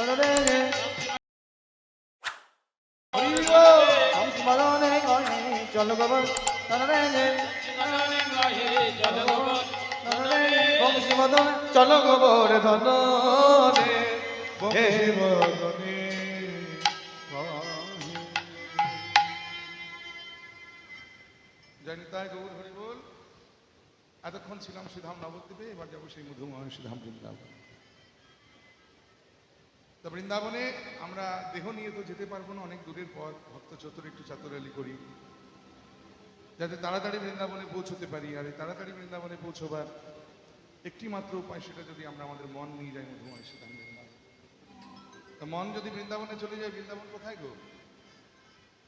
চল গোবর চল গোবর ধন জয়নিতাই গৌর হরি বল। এতক্ষণ ছিলাম শ্রীধাম নবদ্বীপে, এবার যাবো সেই মধুময় শ্রীধাম বৃন্দাবন। তো বৃন্দাবনে আমরা দেহ নিয়ে তো যেতে পারবো না, অনেক দূরের পথ। ভক্ত চতুর একটু চাতুরালি করি যাতে তাড়াতাড়ি বৃন্দাবনে পৌঁছতে পারি। আর এই তাড়াতাড়ি বৃন্দাবনে পৌঁছবার একটি মাত্র উপায়, সেটা যদি আমরা আমাদের মন নিয়ে যাই মধুময় শ্রীধাম বৃন্দাবন। তো মন যদি বৃন্দাবনে চলে যায়, বৃন্দাবন কোথায় গো?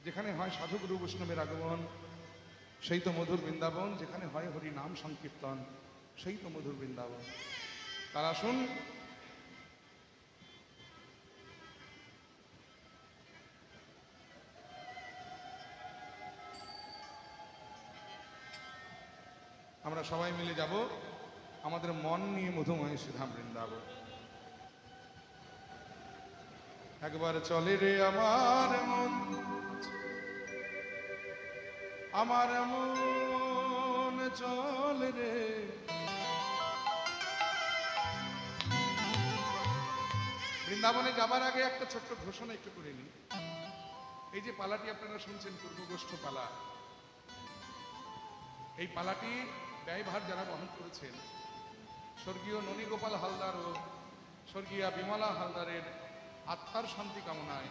যেখানে হয় সাধু গুরু বৈষ্ণবের আগমন, সেই তো মধুর বৃন্দাবন। যেখানে হয় হরি নাম সংকীর্তন, সেই তো মধুর বৃন্দাবন। তার আসুন আমরা সবাই মিলে যাব আমাদের মন নিয়ে মধুময় শ্রীধাম বৃন্দাবন। একবার চলে রে আমার মন, আমার মন চলে রে। বৃন্দাবনে যাবার আগে একটা ছোট্ট ঘোষণা একটু করে নিই। এই যে পালাটি আপনারা শুনছেন, পূর্বগোষ্ঠ পালা, এই পালাটি ব্যয়ভার যারা বহন করেছেন, স্বর্গীয় ননীগোপাল হালদার ও স্বর্গীয়া বিমলা হালদারের আত্মার শান্তি কামনায়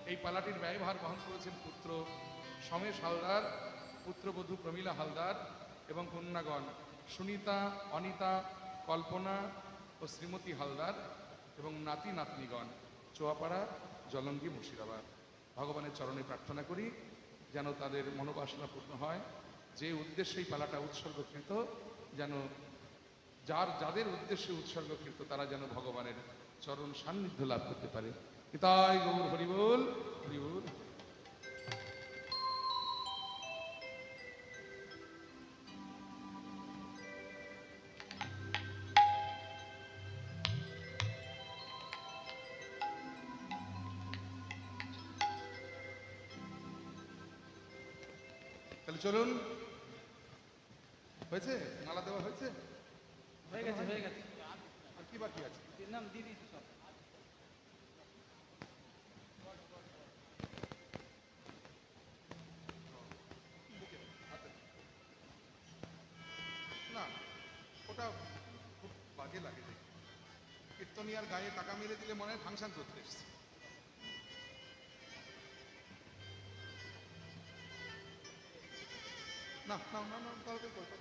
এই পালাটির ব্যয়ভার বহন করেছেন পুত্র সমেশ হালদার, পুত্রবধূ প্রমীলা হালদার এবং কন্যাগণ সুনিতা, অনিতা, কল্পনা ও শ্রীমতী হালদার এবং নাতি নাতনিগণ চোয়াপাড়া, জলঙ্গি, মুর্শিদাবাদ। ভগবানের চরণে প্রার্থনা করি যেন তাদের মনোবাসনা পূর্ণ হয়। যে উদ্দেশ্যে এই পালাটা উৎসর্গকৃত, যেন যাদের উদ্দেশ্যে উৎসর্গকৃত তারা যেন ভগবানের চরণ সান্নিধ্য লাভ করতে পারে। নিতাই গৌর হরি বল, হরি বল। তাহলে চলুন, হয়েছে? মালা দেওয়া হয়েছে? হয়ে গেছে, হয়ে গেছে। আর কি বাকি আছে? নাম দিদি সব না, ওটা খুব বাজে লাগে দেখে। কীর্তনিয়ার গায়ে টাকা মেরে দিলে মনে হয় ফাংশন করতে এসছে। না না না না, তাহলে করতে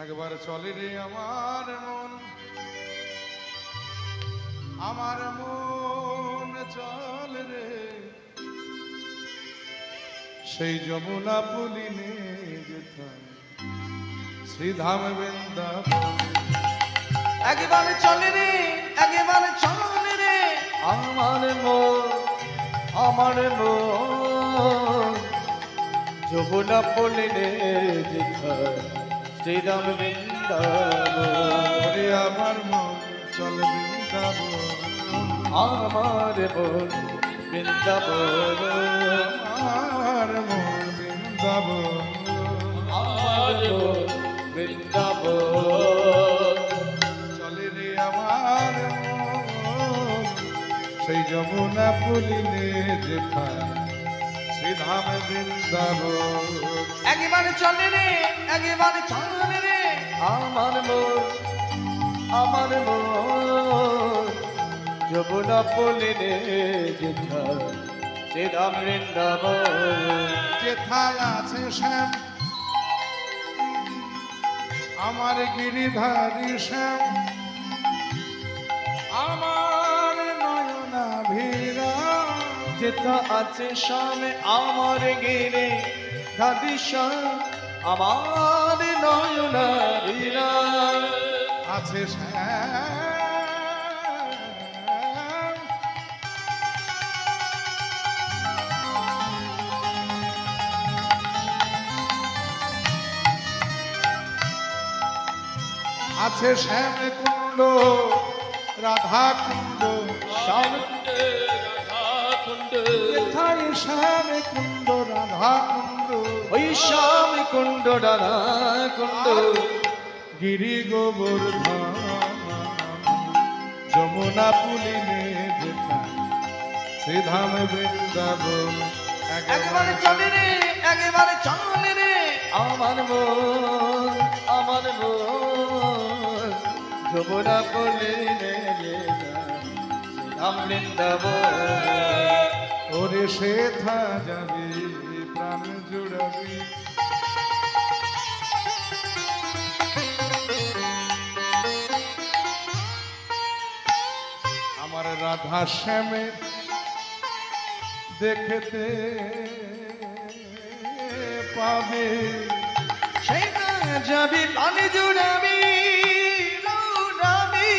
একবার চলে রে আমার মন চলে রে সেই যমুনা পুলিনে যেতাম শ্রীধাম বৃন্দাবন। একবারে চলে রে, একবারে চলে রে আমার মন, আমার মন যমুনা পুলিনে যেতাম শ্রীরাম বৃন্দাবন। ওরে আমার মন চলে বৃন্দাবন, আমার মন বৃন্দাবন, আমার মন বৃন্দাবন, আমার মন বৃন্দাবন। চলে রে আমার মন সেই যমুনা পুলিনে যেখানে শ্রীধাম বৃন্দাবন। একবারে চলে রে, একবারে চলে রে আমার মন, আমার মন যমুনা পুলিনে যেতাম শ্রীরাম বৃন্দাবন। যেথায় আছে শ্যাম আমার গিরিধারী শ্যাম, আমার নয়নাভিরা যেথা আছে সামনে আমার গিরে ধাদিশাম, আমার নয়নারীরা আছে শ্যাম। আছে শ্যাম কুণ্ড রাধা কুণ্ড, শ্যাম যেথায় শ্যাম কুণ্ড রাধা কুণ্ড, ওই শ্যাম কুণ্ড রাধা কুণ্ড গিরি গোবর্ধন যমুনা পুলিনে যেখানে শ্রীধাম বৃন্দাবন। একবারে চলে রে, একবারে চলে রে আমার মন, আমার মন যমুনা পুলিনে যেতাম শ্রীরাম বৃন্দাবন। ওরে সেথা যাবি প্রাণ জুড়াবি, আমার রাধা শ্যামে দেখতে পাবে, সেইটা যাবি পানি জুড়াবি, জুড়াবি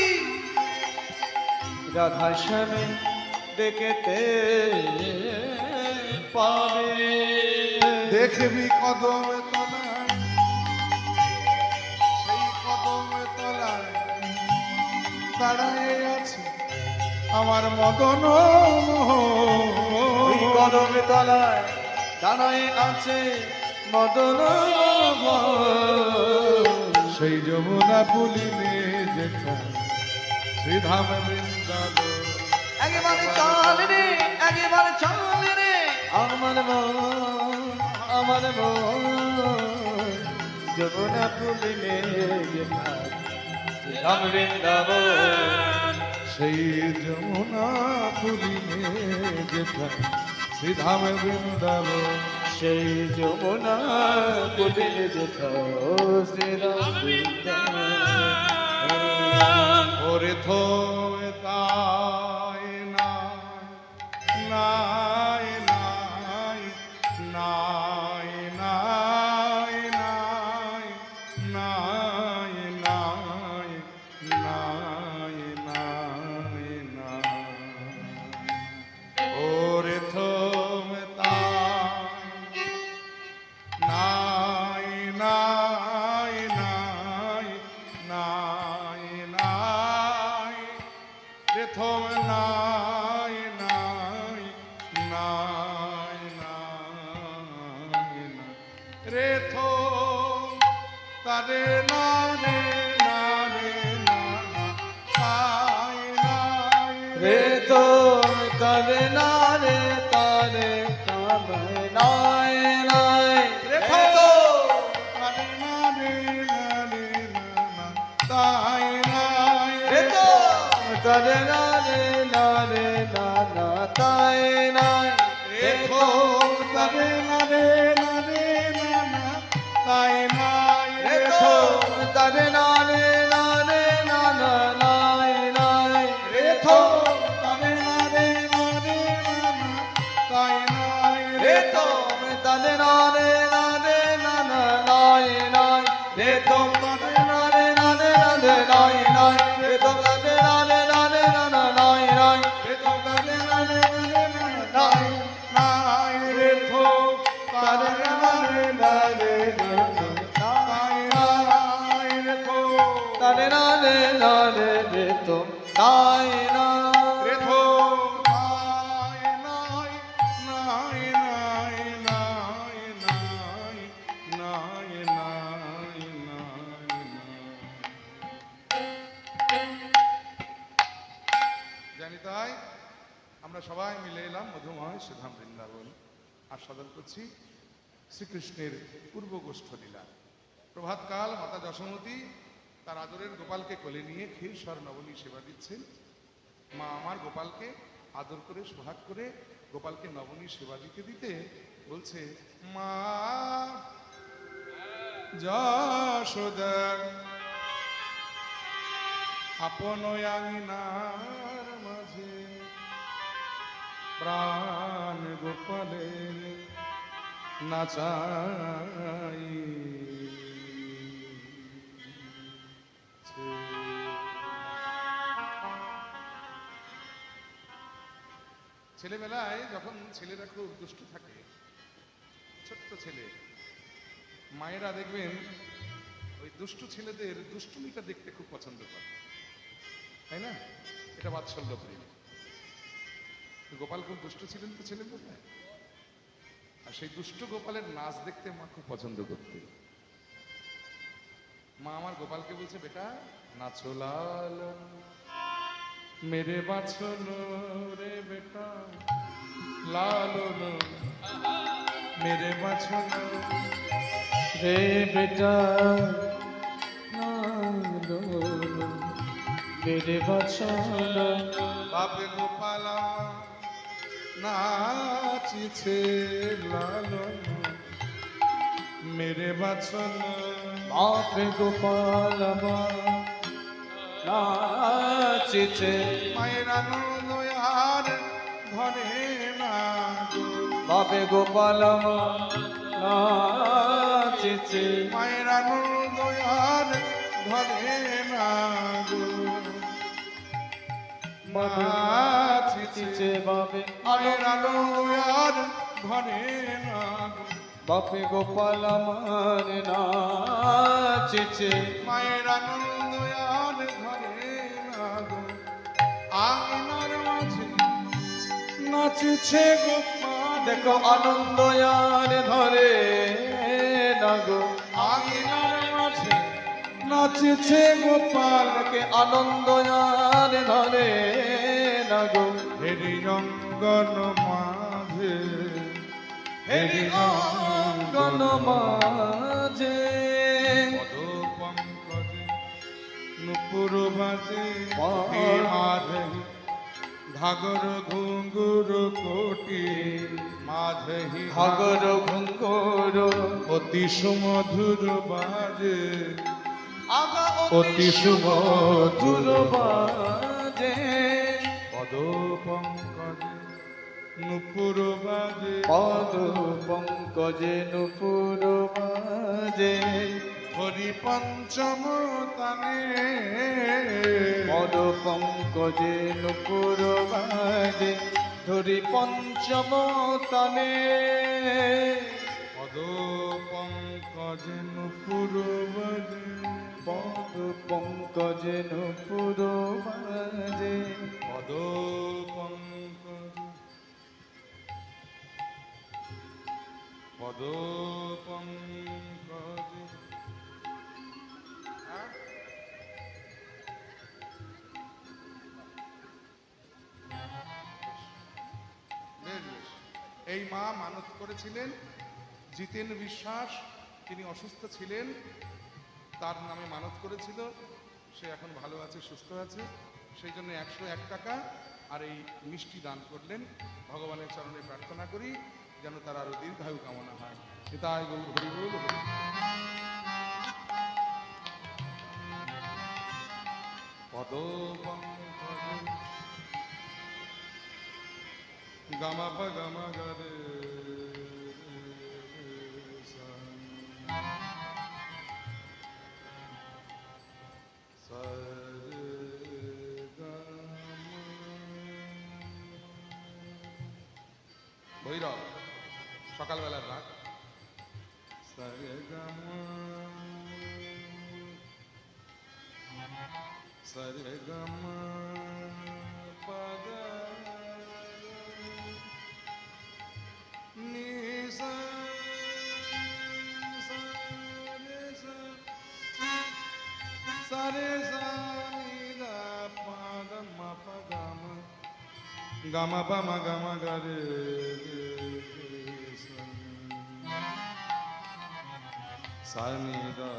রাধা শ্যামে দেখতে পাবে। দেখবি কদমে তলায়, সেই কদমে তলায় দাঁড়ায় আছে আমার মদন ওই কদমে তলায় দাঁড়ায় আছে মদন মোহন। সেই যমুনা পুলিনে যেখানে শ্রীধাম বৃন্দাবন। একেবারে চলে রে, একেবারে চলে রে আমার মন, আমার মন যমুনা পুলিনে যেতাম শ্রীরাম বৃন্দাবন। সেই যমুনা পুলিনে যেখানে শ্রীধাম বৃন্দাবন। সেই যমুনা পুলিনে যেতাম শ্রীরাম বৃন্দাবন। ওরে থোয় তাই নাই নাই নাই নাই নাই নাই নাই নাই নাই নাই ওরে থোয় তাই নাই নাই নাই নাই নাই প্রথম নাই নাই নাই নাই রেথো তারে না রে না রে না নাই নাই রে তো তবে না রে তারে তবে নাই নাই রে তো তারে না রে না রে না তাই নাই রে তো তবে না রে না রে না না তাই নাই রে রেখো তারে না রে না রে না তাই নাই রে তো রে তোম নারে নারে নারে নারে নাই নাই রে তোম নারে নারে নারে নারে নাই নাই রে তোম নারে নারে নারে নারে নাই নাই রে তোম নারে নারে নারে নাই নাই রে তোম নারে নারে নারে রে তোম নাই নাই রে থো নাই নাই নাই নাই নাই নাই নাই নাই জানি তাই আমরা সবাই মিলে এলাম মধুময় সুধাম বৃন্দাবন আস্বাদন করছি শ্রীকৃষ্ণের পূর্ব গোষ্ঠ লীলা। প্রভাতকাল মাতা যশোমতী তার আদরের গোপালকে কোলে নিয়ে ক্ষীরসর নবনী সেবা দিচ্ছেন। মা আমার গোপালকে আদর করে সোহাগ করে গোপালকে নবনী সেবা দিতে দিতে বলছে, মা যশোদা আপন আঙিনার মাঝে প্রাণ গোপালের নাচাই ছেলেবেলায় যখন ছেলেরা খুব দুষ্টু থাকে, ছোট্ট ছেলে, মায়েরা দেখবেন ওই দুষ্টু ছেলেদের দুষ্টুমিটা দেখতে খুব পছন্দ করে, তাই না? এটা বাৎসল্য প্রেম। গোপাল খুব দুষ্টু ছিলেন তো ছেলেবেলায়, আর সেই দুষ্টু গোপালের নাচ দেখতে মা খুব পছন্দ করতে। মা আমার গোপালকে বলছে, বেটা নাচো লাল মেরে বাছলো রে বেটা লালন মেরে বাছলো রে বেটা নালো মেরে বাছল বাপে গোপাল নাচিছে লালন মেরে বাছলো বাপে গোপাল নাচিছে মায়ের আনন্দ আর ধরে না গো বাপে গোপাল নাচিছে মায়ের আনন্দ আর ধরে না গো নাচিছে বাপে মায়ের আনন্দ আর ধরে না গো বাপে গোপাল আমার নাচিছে মায়ের আনন্দ আর ধরে না গো আঙিনার মাঝে নাচছে গোপাল দেখো আনন্দ আর ধরে না গো আঙিনার মাঝে নাচছে গোপাল কে আনন্দ আর ধরে না গো হেরি অঙ্গন মাঝে হেরি অঙ্গন মাঝে পদ পঙ্কজে নুপুর বাজে পদ মাঝে ঘাগর ঘুঙ্গুর কোটি মাঝে ঘাগর ঘুঙ্গুর অতি সুমধুর বাজে আগা অতি সুমধুর বাজে পদ পঙ্কজে নুপুর বাজে পদ পঙ্কজে নুপুর বাজে হরি পঞ্চম তানে পদ পঙ্কজে নুপুর বাজে ধরি পঞ্চম তানে পদ পঙ্কজে নুপুর বাজে পদ পঙ্কজে নুপুর বাজে পদ পঙ্কজ পদ পঙ্কজ এই মা মানত করেছিলেন জিতেন বিশ্বাস, তিনি অসুস্থ ছিলেন, তার নামে মানত করেছিল, সে এখন ভালো আছে, সুস্থ আছে, সেই জন্য 101 টাকা আর এই মিষ্টি দান করলেন। ভগবানের চরণে প্রার্থনা করি যেন তার আরো দীর্ঘায়ু কামনা হয়। তাই গৌর হরি বল হরি। পদ পঙ্কজ গামা পা গামা গরে ভৈরব সকালবেলার রাগ। সারে গামা সারে গামা পাদা নিসা সারে সানিদা পাদা মাপা গামা গামা পামা গামা গারে সানিদা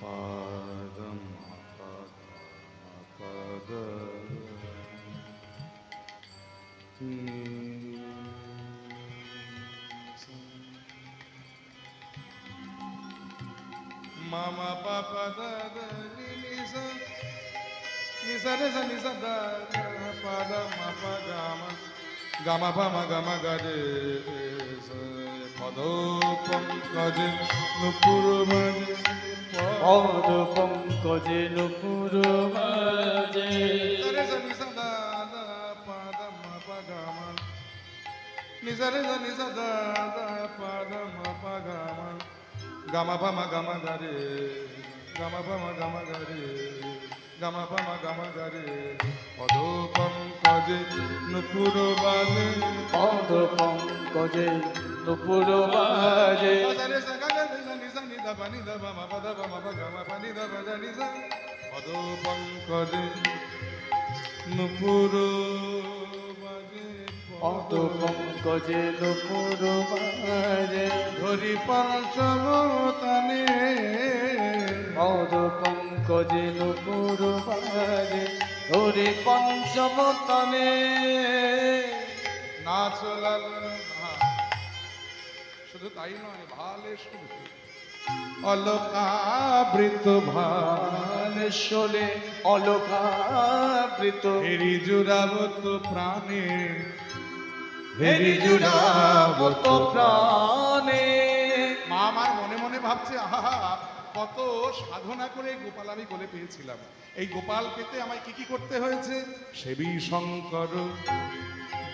পাদম পদ mama papa da da ni ni sa re sa ni sa da pa da ma pa ga pa ma ga ma ga re sa pado pankaj nupur maje পদ পঙ্কজে নুপুর মাঝে re sa ni sa da da pa da ma pa ga ma ni sa re sa ni sa da da pa da ma pa ga ma gama pama gama gare gama pama gama gare gama pama gama gare pado pankaj nupur baje পদ পঙ্কজে নুপুর মাঝে re sa ga ga ni sa ni da pa ni da pa ma pa da pa ma pa ga ma pa ni da pa da ni sa pado pankaj nupur baje পদ পঙ্কজে নুপুর মাঝে ধরি পঞ্চম তানে পদ পঙ্কজে নুপুর মাঝে ধরে পঞ্চম তনে নাচ লাল শুধু তাই নয় ভালে শুধু অলকাবৃত ভাল শোলে অলকাবৃত হেরি জুড়াবত প্রাণে হেরি জুড়াবত প্রাণে মা আমার মনে মনে ভাবছে আহা কত সাধনা করে এই গোপাল আমি কোলে পেয়েছিলাম। এই গোপাল পেতে আমায় কি কি করতে হয়েছে? সেবী শঙ্কর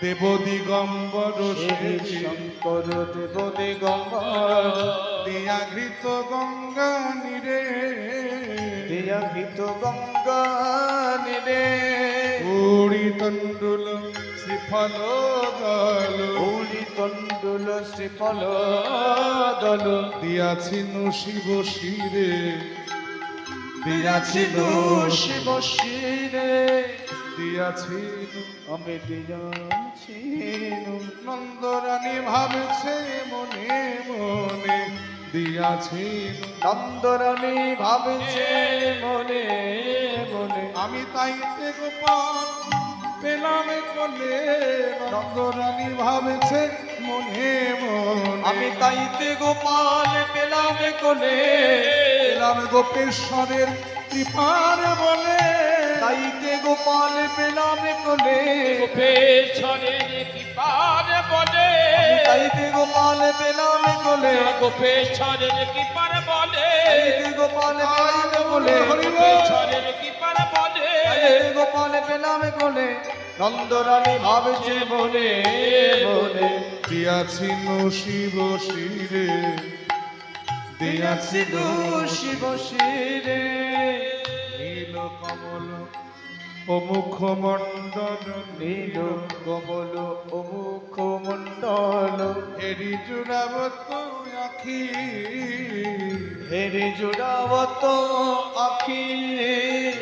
দেব দিগম্বর সেবী শঙ্কর দেব দিগম্বর দিয়াঘৃত গঙ্গা নিরে দিয়াঘৃত গঙ্গা নিরে উড়ি তণ্ডুল শ্রীফল দল উড়ি তণ্ডুল শ্রীফল দল দিয়াছিন শিব শিরে দিয়াছিল শিব শিরে দিয়াছিন আমি দিয়াছিল নন্দরানী ভাবছে মনে মনে দিয়াছিন নন্দরানী ভাবছে মনে মনে আমি তাইতে গোপাল পেলাম কোলে নন্দরানী ভাবছে মনে মনে আমি তাইতে গোপাল পেলাম কোলে পেলাম গোপেশ্বরের কৃপার বলে তাইতে গোপাল পেলাম কোলে গোপেশ্বরের কৃপার বলে তাইতে গোপাল পেলাম কোলে গোপেশ্বরের কৃপার বলে তাইতে গোপাল পেলাম কোলে গোপেশ্বরের কৃপার বলে তাইতে গোপাল পেলাম কোলে নন্দরানী ভাবছে মনে মনে দিয়াছিন শিব শিরে দিয়াছিন শিব শিরে নীল কমল ও মুখমণ্ডল নীল কমল ও মুখমণ্ডল হেরি জুড়াবত আখি হেরে জোড়াবত আখি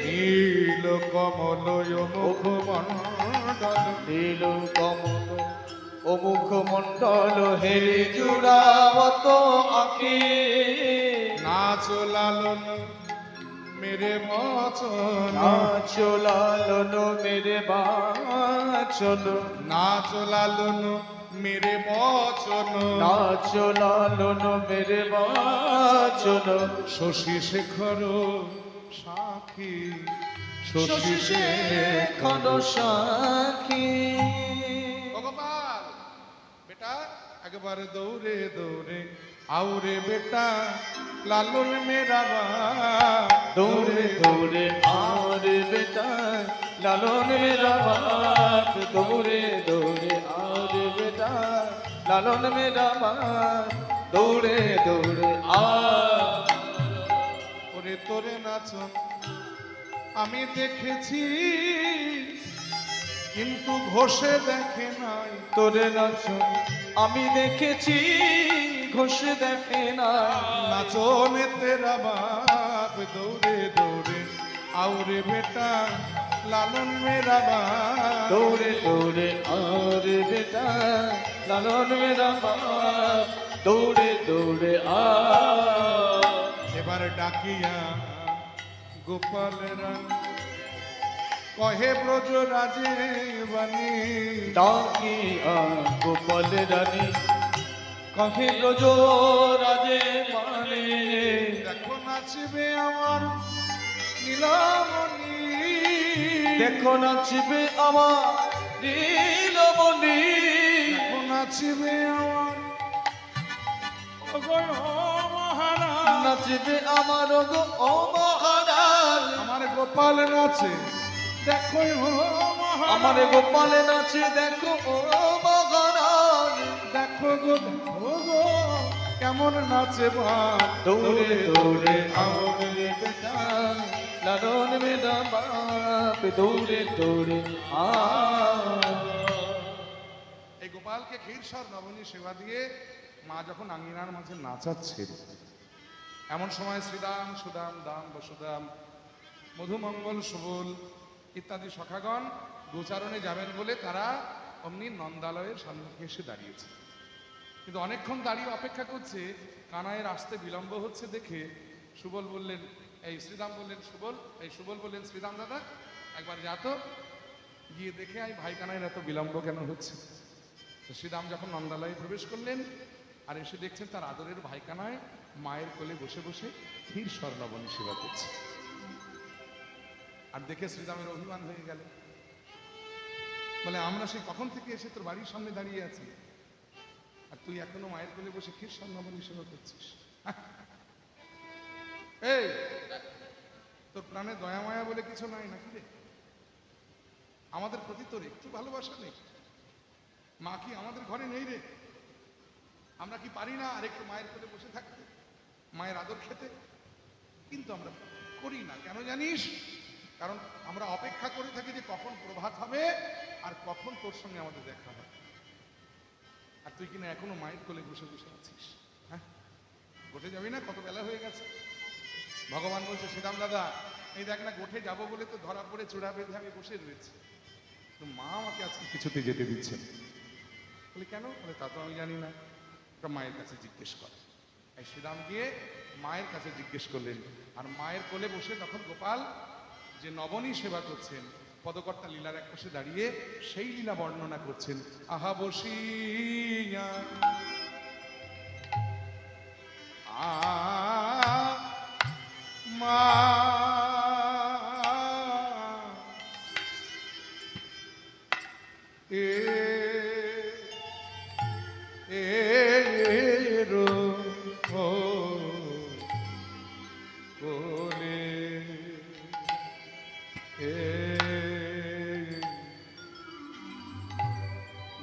নীল কমল ও মুখমণ্ডল নীল কমল ও মুখমণ্ডল হেরে জোড়াবত আখি নাচ লালন মেরে বচন নাচ লালন মেরে বাচন নাচ লালন মেরে বচন নাচ লালন মেরে বাচন শশী শেখর সাক্ষী শশী শেখর সাক্ষী গোপাল বেটা একবার দৌড়ে দৌড়ে আউরে বেটা লালন মেরা বাপ দৌড়ে দৌড়ে আর বেটা লালন মেরা বাপ দৌড়ে দৌড়ে আর বেটা লালন মেরা বাপ দৌড়ে দৌড়ে আর ওরে তোরে নাচন আমি দেখেছি কিন্তু ঘষে দেখে নাই তোরে নাচন আমি দেখেছি ঘোষ দেখে না নাচনে তেরা বাপ দৌড়ে দৌড়ে আউরে বেটা লালন মেরা বাপ দৌড়ে দৌড়ে আর বেটা লালন মেরা বাপ দৌড়ে দৌড়ে আর এবার ডাকিয়া গোপাল রানী কহে ব্রজ রাজে বাণী ডাকিয়া গোপাল রানী কহে ব্রজ রাজে মানে দেখো নাচবে আমার নীলামণি দেখো নাচবে আমার নীলমণি দেখো নাচবে আমার ওগো মহারাজ নাচবে আমার গো ও মহারাজ আমার গোপাল নাচে দেখো ও মহারাজ আমার গোপাল নাচে দেখো ও মহারাজ দেখো গো দেখো গো কেমন নাচে বাপ দৌড়ে দৌড়ে আউরে বেটা লালন মেরা বাপ দৌড়ে দৌড়ে আ এই গোপালকে ক্ষীরসর নবনী সেবা দিয়ে মা যখন আঙ্গিনার মাঝে নাচাচ্ছে এমন সময় শ্রীদাম সুদাম দাম বসুদাম মধুমঙ্গল সুবল ইত্যাদি সখাগণ গোচারণে যাবেন বলে তারা অমনি নন্দালয়ের সম্মুখে এসে দাঁড়িয়েছে কিন্তু অনেকক্ষণ দাঁড়িয়ে অপেক্ষা করছে কানাইয়ের আসতে বিলম্ব হচ্ছে দেখে সুবল বললেন এই শ্রীদাম বললেন সুবল এই সুবল বললেন শ্রীদাম দাদা একবার যা তো গিয়ে দেখে আই ভাই কানাইয়ের এত বিলম্ব কেন হচ্ছে তো শ্রীদাম যখন নন্দালয়ে প্রবেশ করলেন আর এসে দেখছেন তার আদরের ভাই কানায় মায়ের কোলে বসে বসে ক্ষীর স্বর্ণবনী সেবা করছে আর দেখে শ্রীদামের অভিমান হয়ে গেল বলে আমরা সেই কখন থেকে এসে তোর বাড়ির সামনে দাঁড়িয়ে আছি আর তুই এখনো মায়ের কোলে বসে ক্ষীর স্বর্ণবনী সেবা করছিস এই তোর প্রাণে দয়া মায়া বলে কিছু নাই নাকি রে আমাদের প্রতি তোর একটু ভালোবাসা নেই মা কি আমাদের ঘরে নেই রে আমরা কি পারি না আর একটু মায়ের কোলে বসে থাকতে মায়ের আদর খেতে কিন্তু আমরা করি না কেন জানিস কারণ আমরা অপেক্ষা করে থাকি যে কখন প্রভাত হবে আর কখন তোর সঙ্গে আমাদের দেখা হবে আর তুই কিনা এখনো মায়ের কোলে বসে বসে আছিস হ্যাঁ গোটে যাবি না কত বেলা হয়ে গেছে ভগবান বলছে শ্রীরাম দাদা এই দেখ না গোঠে যাবো বলে তো ধরা পড়ে চূড়া বেঁধে আমি বসে রয়েছি তো মা আমাকে আজকে কিছুতে যেতে দিচ্ছে না। বলে কেন বলে তা তো আমি জানি না ওটা মায়ের কাছে জিজ্ঞেস কর এই শ্রীরাম গিয়ে মায়ের কাছে জিজ্ঞেস করলেন আর মায়ের কোলে বসে তখন গোপাল যে নবনী সেবা করছেন পদকর্তা লীলার এক পাশে দাঁড়িয়ে সেই লীলা বর্ণনা করছেন আহা বসিয়া মা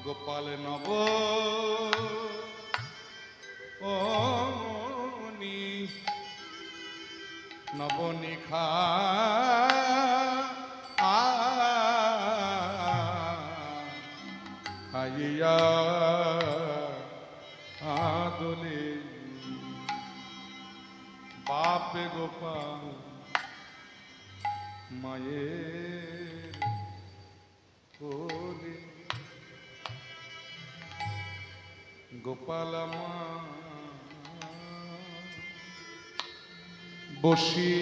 গোপাল নব নবনিখা খাইয়া আদলে বাপে গোপাল মায়ের কোলে গোপাল মা বসি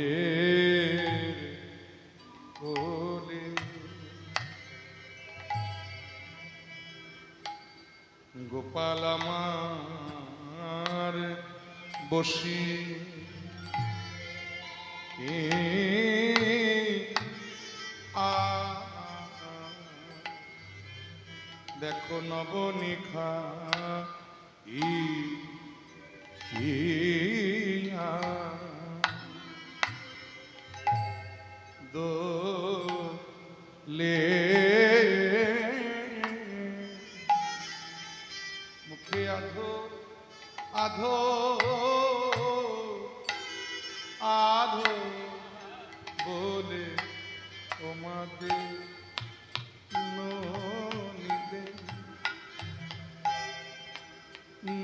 মায়ের কোলে গোপাল আমার বসি দেখো নবনিখা দোলে মুখে আধো আধো আধো বলে তোমাদের ননিদে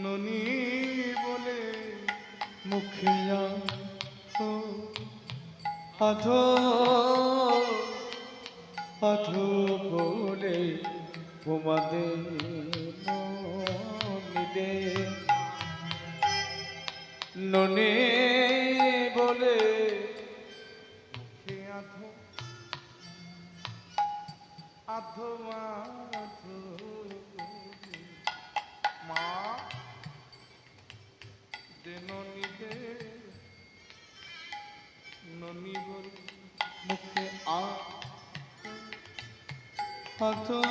ননি বলে মুখিয়া তো আধো আধো বলে তোমাদের ননিদে ননি বলে মুখে আধো আধো আধো মা দে ননি দে ননি বলে মুখে আধো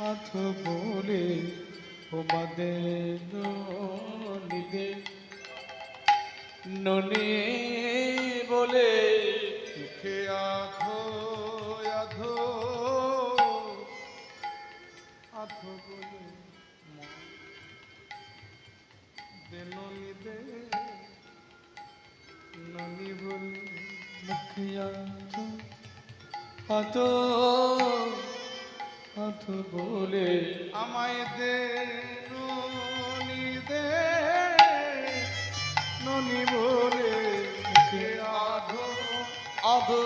আধো বলে তোমাদের ননিদে ননি বলে মুখে আধো আধো আধো বলে মা দে ননি দে ননি বলে মুখিয়া আধো আধো বলে আমায় দে ননি দে ননি বলে মুখে আধো আধো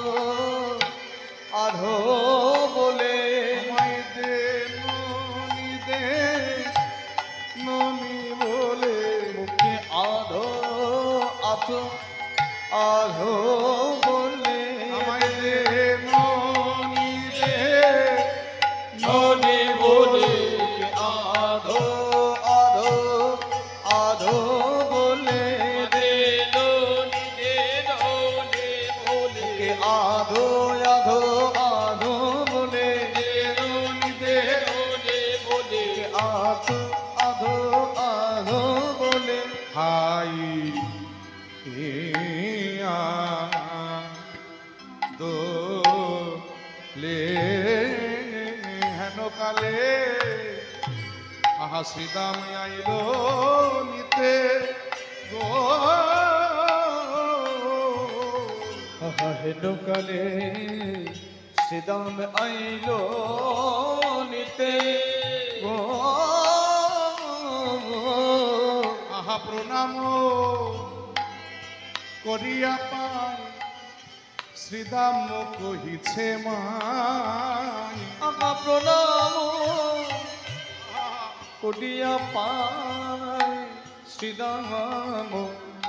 আধো বলে আমায় দে ননি দে ননি বলে মুখে আধো আধো আধো বলে আমায় দে ননি দে ননি বলে আধো আধো আধো বলে দে ননি দে ননি বলে মুখে আধো আধো আধো বলে ননি দে ননি বলে আধো আধো আধো বলে হাই দো লে হেন কালে আহা শ্রীদাম আইলো নিতে গো হেন কালে শ্রীদাম আইলো নিতে গো আহা প্রণাম করিয়া পাই শ্রীদাম কহিছে মাই আমা প্রণাম করিয়া পাই শ্রীদাম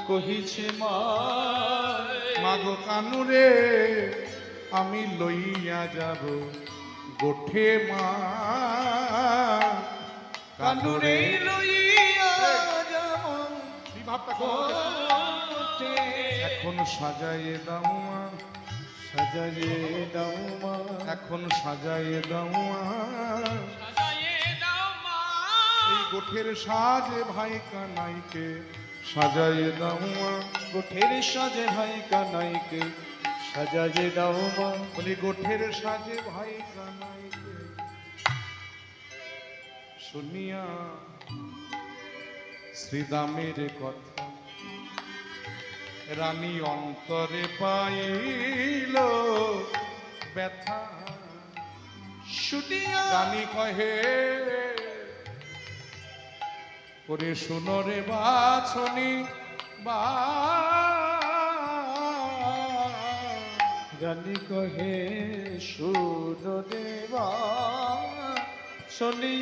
কহিছে মা মাগো কানুরে আমি লইয়া যাব গোঠে মা কানুরে লইয়া যাব বিভাবটা এখন সাজাইয়ে দাও মা সাজাইয়ে দাও মা এখন সাজাইয়ে দাও মা সাজায়ে দাও মা এই গোঠের সাজে ভাই কানাইকে সাজাইয়ে দাও মা গোঠের সাজে ভাই কানাইকে সাজাইয়ে দাও মা বলি গোঠের সাজে ভাই কানাইকে শুনিয়া শ্রীদামের কথা রানী অন্তরে পাইল ব্যথা শুনিয়া রানী কহে করে শুনো রে বাছনি বা রানী কহে সুর দেবা শনি